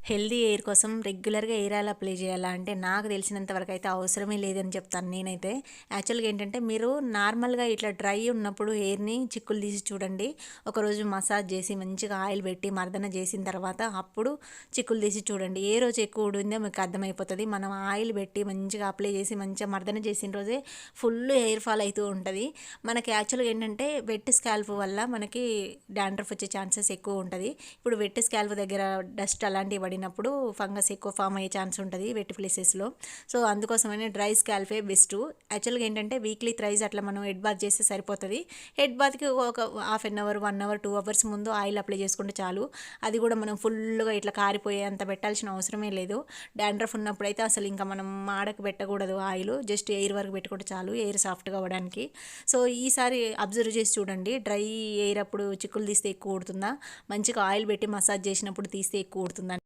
Healthy air కోసం రెగ్యులర్గా air oil apply చేయాలా అంటే నాకు తెలిసినంత వరకు అయితే అవసరమే లేదని చెప్తాను నేనైతే. యాక్చువల్గా ఏంటంటే మీరు నార్మల్గా ఇట్లా డ్రై ఉన్నప్పుడు హెయిర్ని చిక్కులు తీసి చూడండి. ఒకరోజు మసాజ్ చేసి మంచిగా ఆయిల్ పెట్టి మర్దన చేసిన తర్వాత అప్పుడు చిక్కులు తీసి చూడండి. ఏ రోజు ఎక్కువ ఊడిందో మీకు అర్థమైపోతుంది. మనం ఆయిల్ పెట్టి మంచిగా అప్లై చేసి మంచిగా మర్దన చేసిన రోజే ఫుల్ హెయిర్ ఫాల్ అవుతూ ఉంటుంది. మనకి యాక్చువల్గా ఏంటంటే వెట్ స్కాల్ప్ వల్ల మనకి డాండ్రఫ్ వచ్చే ఛాన్సెస్ ఎక్కువ ఉంటుంది. ఇప్పుడు వెట్ స్కాల్ప్ దగ్గర డస్ట్ అలాంటివి పడినప్పుడు ఫంగస్ ఎక్కువ ఫామ్ అయ్యే ఛాన్స్ ఉంటుంది వెట్ ప్లేసెస్లో. సో అందుకోసమని డ్రై స్కాల్ఫే బెస్ట్. యాక్చువల్గా ఏంటంటే వీక్లీ థ్రైస్ అట్లా మనం హెడ్ బాత్ చేస్తే సరిపోతుంది. హెడ్ బాత్కి ఒక half an hour 1 hour 2 hours ముందు ఆయిల్ అప్లై చేసుకుంటే చాలు. అది కూడా మనం ఫుల్గా ఇట్లా కారిపోయే అంత పెట్టాల్సిన అవసరమే లేదు. డాండ్రఫ్ ఉన్నప్పుడు అయితే అసలు ఇంకా మనం మాడకు పెట్టకూడదు ఆయిల్, జస్ట్ ఎయిర్ వరకు పెట్టుకుంటే చాలు ఎయిర్ సాఫ్ట్గా అవ్వడానికి. సో ఈసారి అబ్జర్వ్ చేసి చూడండి, డ్రై ఎయిర్ అప్పుడు చిక్కులు తీస్తే ఎక్కువ ఊడుతుందా, మంచిగా ఆయిల్ పెట్టి మసాజ్ చేసినప్పుడు తీస్తే ఎక్కువ ఊడుతుందా.